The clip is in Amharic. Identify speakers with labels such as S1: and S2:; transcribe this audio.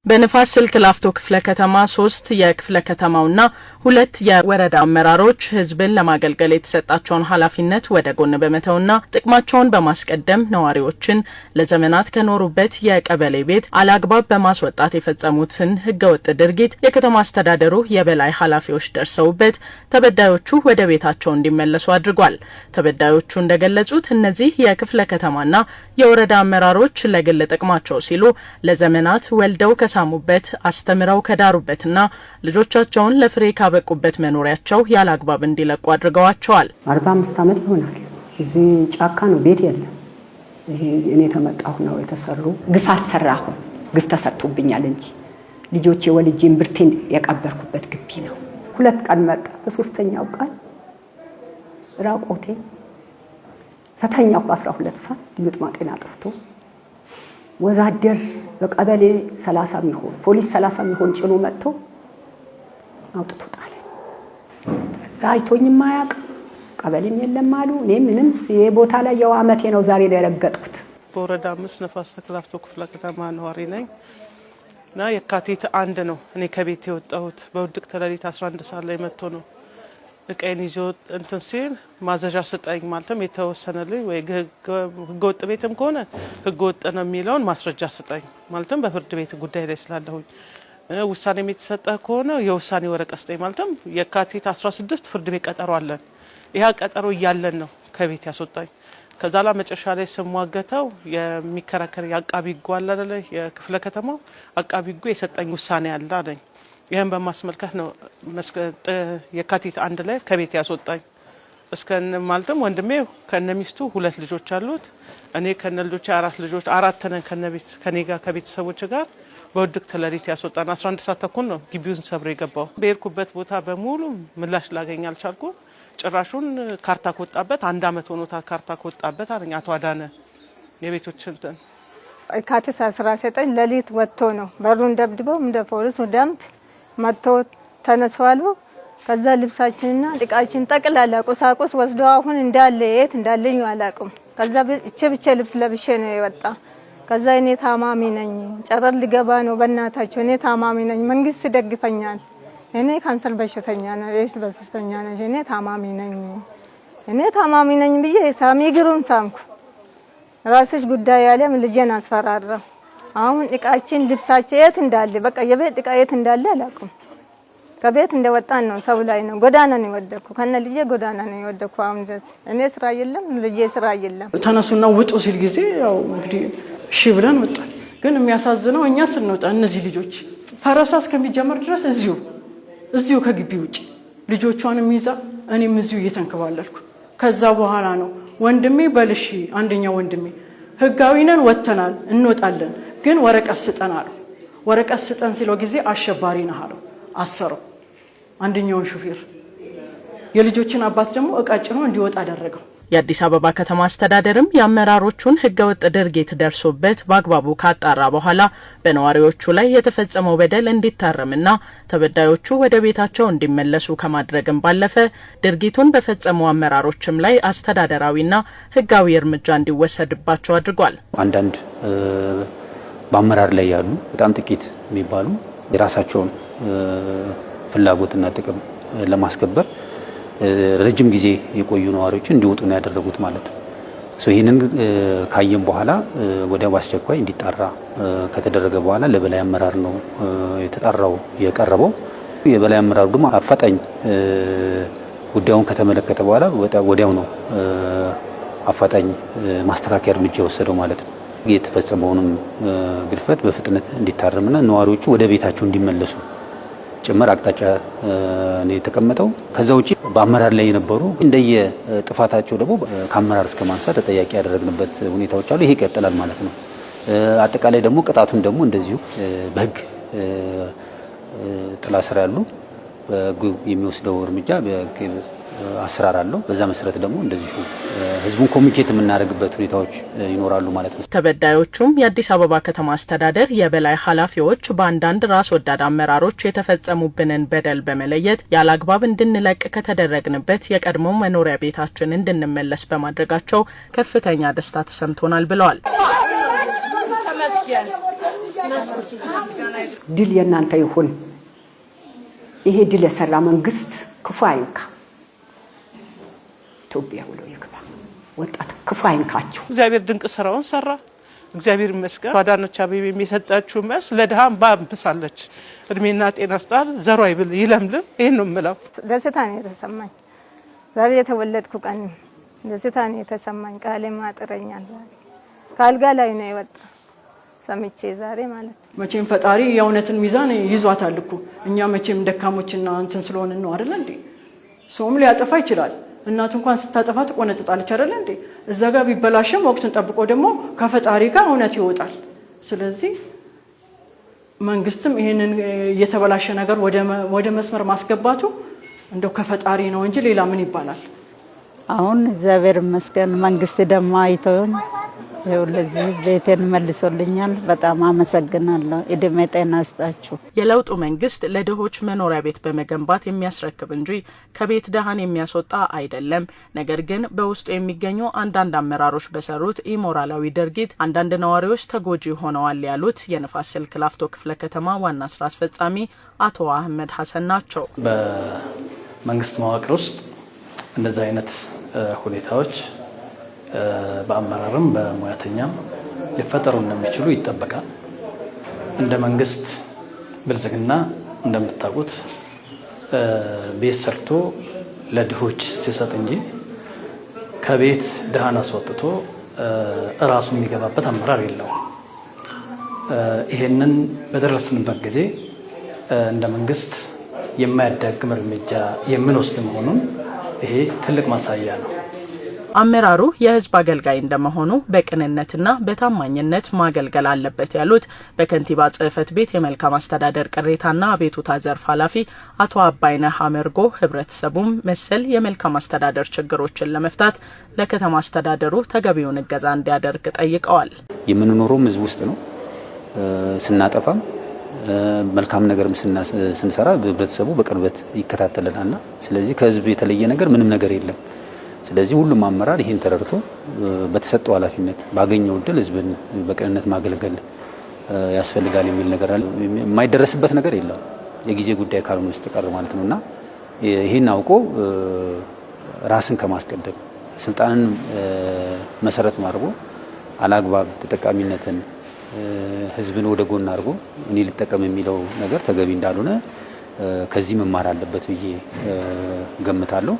S1: በንፋስ ስልክ ላፍቶ ክፍለ ከተማ 3 የክፍለ ከተማውና 2 የወረዳ አመራሮች ህዝብን ለማገልገል የተሰጣቸውን ኃላፊነት ወደ ጎን በመተውና ጥቅማቸውን በማስቀደም ነዋሪዎችን ለዘመናት ከኖሩበት የቀበሌ ቤት አላግባብ በማስወጣት የፈጸሙትን ህገወጥ ድርጊት የከተማ አስተዳደሩ የበላይ ኃላፊዎች ደርሰውበት ተበዳዮቹ ወደ ቤታቸው እንዲመለሱ አድርጓል። ተበዳዮቹ እንደገለጹት እነዚህ የክፍለ ከተማና የወረዳ አመራሮች ለግል ጥቅማቸው ሲሉ ለዘመናት ወልደው ከሳሙበት አስተምረው ከዳሩበትና ልጆቻቸውን ለፍሬ ካበቁበት መኖሪያቸው ያላግባብ እንዲለቁ አድርገዋቸዋል።
S2: 45 ዓመት ይሆናል። እዚህ ጫካ ነው፣ ቤት የለም። ይሄ እኔ ተመጣሁ ነው የተሰሩ ግፍ አልሰራሁ፣ ግፍ ተሰጥቶብኛል እንጂ ልጆቼ ወልጄን ብርቴን ያቀበርኩበት ግቢ ነው። 2 ቀን መጣ። በሶስተኛው ቀን ራቆቴ ፈተኛው 12 ሰዓት ልዩት ማጤና አጥፍቶ ወዛደር በቀበሌ 30 ሚሆን ፖሊስ 30 ሚሆን ጭኖ መጥቶ አውጥቶ ጣለ። ሳይቶኝ ማያቅ ቀበሌም የለም አሉ። እኔ ምንም የቦታ ላይ ያው አመቴ ነው ዛሬ ላይ ረገጥኩት።
S3: በወረዳ 5 ንፋስ ስልክ ላፍቶ ክፍለ ከተማ ነዋሪ ነኝ እና የካቲት 1 ነው እኔ ከቤት የወጣሁት። በውድቅት ሌሊት 11 ሰዓት ላይ መጥቶ ነው እቀን ይዞ እንትን ሲል ማዘዣ ስጠኝ ማለትም የተወሰነልኝ ወይ ህገወጥ ቤትም ከሆነ ህገወጥ ነው የሚለውን ማስረጃ ስጠኝ ማለትም በፍርድ ቤት ጉዳይ ላይ ስላለሁኝ ውሳኔ የተሰጠ ከሆነ የውሳኔ ወረቀት ስጠኝ ማለትም የካቲት 16 ፍርድ ቤት ቀጠሮ አለን። ያ ቀጠሮ እያለን ነው ከቤት ያስወጣኝ። ከዛ ላይ መጨረሻ ላይ ስሟገተው የሚከራከር የአቃቢ ህግ አለ አይደለ፣ የክፍለ ከተማው አቃቢ ህግ የሰጠኝ ውሳኔ አለ አለኝ። ይሄን በማስመልከት ነው የካቲት 1 ላይ ከቤት ያስወጣኝ። እስከነ ማለትም ወንድሜ ከነሚስቱ 2 ልጆች አሉት። እኔ ከነልጆቼ 4 ልጆች 4 ነን ከኔ ጋር ከቤተሰቦች ጋር በውድቅት ሌሊት ያስወጣን 11 ሰዓት ተኩል ነው ግቢውን ሰብሮ የገባው። በሄድኩበት ቦታ በሙሉ ምላሽ ላገኝ አልቻልኩም። ጭራሹን ካርታ ከወጣበት 1 አመት ሆኖታል። ካርታ ከወጣበት አለኝ አቶ አዳነ የቤቶች እንትን
S4: የካቲት 19 ሌሊት ወጥቶ ነው በሩን ደብድበው እንደ ፖሊስ ደንብ መጥቶ ተነስዋሉ። ከዛ ልብሳችንና ጥቃችን ጠቅላላ ቁሳቁስ ወስዶ አሁን እንዳለ የት እንዳለኝ አላውቅም። ከዛ ብቻ ልብስ ለብሼ ነው የወጣ። ከዛ እኔ ታማሚ ነኝ፣ ጨረር ልገባ ነው፣ በእናታቸው እኔ ታማሚ ነኝ፣ መንግስት ደግፈኛል፣ እኔ ካንሰር በሽተኛ ነኝ፣ በሽተኛ ነኝ፣ እኔ ታማሚ ነኝ ብዬ ሳሚ ግሩን ሳምኩ። ራስሽ ጉዳይ ያለም ልጄን አስፈራራ። አሁን እቃችን ልብሳችን የት እንዳለ በቃ የቤት እቃ የት እንዳለ አላውቅም። ከቤት እንደወጣን ነው ሰው ላይ ነው ጎዳና ነው የወደኩ። ከነ ልጄ ጎዳና ነው የወደኩ። አሁን ድረስ እኔ ስራ የለም፣ ልጄ ስራ የለም።
S5: ተነሱና ውጡ ሲል ጊዜ ያው እንግዲህ እሺ ብለን ወጣን። ግን የሚያሳዝነው እኛ ስንወጣ እነዚህ ልጆች ፈረሳ እስከሚጀመር ድረስ እዚሁ ከግቢ ውጪ ልጆቿንም ይዛ እኔም እዚሁ እየተንከባለልኩ ከዛ በኋላ ነው ወንድሜ በልሺ አንደኛው ወንድሜ ህጋዊ ነን ወጥተናል እንወጣለን ግን ወረቀት ስጠን አሉ። ወረቀት ስጠን ሲለው ጊዜ አሸባሪ ነህ አለው። አሰረው አንደኛውን ሹፌር። የልጆችን አባት ደግሞ እቃ ጭኖ እንዲወጣ አደረገው።
S1: የአዲስ አበባ ከተማ አስተዳደርም የአመራሮቹን ህገወጥ ድርጊት ደርሶበት በአግባቡ ካጣራ በኋላ በነዋሪዎቹ ላይ የተፈጸመው በደል እንዲታረምና ተበዳዮቹ ወደ ቤታቸው እንዲመለሱ ከማድረግም ባለፈ ድርጊቱን በፈጸሙ አመራሮችም ላይ አስተዳደራዊና ህጋዊ እርምጃ እንዲወሰድባቸው አድርጓል።
S6: አንዳንድ በአመራር ላይ ያሉ በጣም ጥቂት የሚባሉ የራሳቸውን ፍላጎትና ጥቅም ለማስከበር ረጅም ጊዜ የቆዩ ነዋሪዎችን እንዲወጡ ነው ያደረጉት ማለት ነው። ይሄንን ካየን በኋላ ወዲያው አስቸኳይ እንዲጣራ ከተደረገ በኋላ ለበላይ አመራር ነው የተጣራው የቀረበው። የበላይ አመራሩ ደግሞ አፋጣኝ ጉዳዩን ከተመለከተ በኋላ ወዲያው ነው አፋጣኝ ማስተካከያ እርምጃ የወሰደው ማለት ነው። የተፈጸመውንም ግድፈት በፍጥነት እንዲታረምና ነዋሪዎቹ ወደ ቤታቸው እንዲመለሱ ጭምር አቅጣጫ ነው የተቀመጠው። ከዛ ውጪ በአመራር ላይ የነበሩ እንደየ ጥፋታቸው ደግሞ ከአመራር እስከ ማንሳት ተጠያቂ ያደረግንበት ሁኔታዎች አሉ። ይሄ ይቀጥላል ማለት ነው። አጠቃላይ ደግሞ ቅጣቱን ደግሞ እንደዚሁ በህግ ጥላ ስር ያሉ በህግ የሚወስደው እርምጃ በህግ አሰራር አለው። በዛ መሰረት ደግሞ እንደዚሁ ህዝቡን ኮሚኒኬት የምናደርግበት ሁኔታዎች ይኖራሉ ማለት ነው።
S1: ተበዳዮቹም የአዲስ አበባ ከተማ አስተዳደር የበላይ ኃላፊዎች በአንዳንድ ራስ ወዳድ አመራሮች የተፈጸሙብንን በደል በመለየት ያላግባብ እንድንለቅ ከተደረግንበት የቀድሞ መኖሪያ ቤታችን እንድንመለስ በማድረጋቸው ከፍተኛ ደስታ ተሰምቶናል ብለዋል።
S2: ድል የእናንተ ይሁን። ይሄ ድል የሰራ መንግስት ክፉ አይንካ። ኢትዮጵያ ብሎ ይግባ። ወጣት ክፉ አይንካችሁ።
S3: እግዚአብሔር ድንቅ ስራውን ሰራ። እግዚአብሔር ይመስገን። አዳነች አቤቤ የሚሰጣችሁ መስ ለድሃም ባምብሳለች። እድሜና ጤና ስጣል፣ ዘሯ ይብል ይለምልም። ይሄን ነው የምለው።
S4: ደስታ ነው የተሰማኝ ዛሬ የተወለድኩ ቀን ደስታ ነው የተሰማኝ። ቃሌ ማጥረኛል። ዛሬ ካልጋ ላይ ነው የወጣ ሰምቼ ዛሬ ማለት
S5: መቼም ፈጣሪ የእውነትን ሚዛን ይዟታል እኮ። እኛ መቼም ደካሞችና እንትን ስለሆነ ነው አይደል እንዴ? ሰውም ሊያጠፋ ይችላል። እናት እንኳን ስታጠፋ ትቆነጥጣለች አይደል እንዴ? እዛ ጋር ቢበላሽም ወቅቱን ጠብቆ ደግሞ ከፈጣሪ ጋር እውነት ይወጣል። ስለዚህ መንግስትም ይሄንን የተበላሸ ነገር ወደ መስመር ማስገባቱ እንደው ከፈጣሪ ነው እንጂ ሌላ ምን ይባላል?
S7: አሁን እግዚአብሔር ይመስገን መንግስት ደግሞ አይቶኝ ለዚህ ቤቴን መልሶልኛል። በጣም አመሰግናለሁ። እድሜ ጤና ይስጣችሁ።
S1: የለውጡ መንግስት ለድሆች መኖሪያ ቤት በመገንባት የሚያስረክብ እንጂ ከቤት ድሃን የሚያስወጣ አይደለም። ነገር ግን በውስጡ የሚገኙ አንዳንድ አመራሮች በሰሩት ኢሞራላዊ ድርጊት አንዳንድ ነዋሪዎች ተጎጂ ሆነዋል ያሉት የንፋስ ስልክ ላፍቶ ክፍለ ከተማ ዋና ስራ አስፈጻሚ አቶ አህመድ ሐሰን ናቸው።
S8: በመንግስት መዋቅር ውስጥ እንደዚህ አይነት ሁኔታዎች በአመራርም በሙያተኛም ሊፈጠሩ እንደሚችሉ ይጠበቃል። እንደ መንግስት ብልጽግና እንደምታውቁት ቤት ሰርቶ ለድሆች ሲሰጥ እንጂ ከቤት ድሃን አስወጥቶ እራሱ የሚገባበት አመራር የለውም። ይሄንን በደረስንበት ጊዜ እንደ መንግስት የማያዳግም እርምጃ የምንወስድ መሆኑን ይሄ ትልቅ ማሳያ ነው።
S1: አመራሩ የህዝብ አገልጋይ እንደመሆኑ በቅንነትና በታማኝነት ማገልገል አለበት ያሉት በከንቲባ ጽህፈት ቤት የመልካም አስተዳደር ቅሬታና አቤቱታ ዘርፍ ኃላፊ አቶ አባይነህ አመርጎ ህብረተሰቡም መሰል የመልካም አስተዳደር ችግሮችን ለመፍታት ለከተማ አስተዳደሩ ተገቢውን እገዛ እንዲያደርግ ጠይቀዋል።
S6: የምንኖረው ህዝብ ውስጥ ነው። ስናጠፋም መልካም ነገርም ስንሰራ ህብረተሰቡ በቅርበት ይከታተለናልና ስለዚህ ከህዝብ የተለየ ነገር ምንም ነገር የለም። ስለዚህ ሁሉም አመራር ይሄን ተረድቶ በተሰጠው ኃላፊነት ባገኘው እድል ህዝብን በቅንነት ማገልገል ያስፈልጋል የሚል ነገር አለ። የማይደረስበት ነገር የለም የጊዜ ጉዳይ ካልሆነ በስተቀር ማለት ነውና ይሄን አውቆ ራስን ከማስቀደም ስልጣንን መሰረት ማድረግ አላግባብ ተጠቃሚነትን ህዝብን ወደ ጎን አድርጎ እኔ ልጠቀም የሚለው ነገር ተገቢ እንዳልሆነ ከዚህ መማር አለበት ብዬ ገምታለሁ።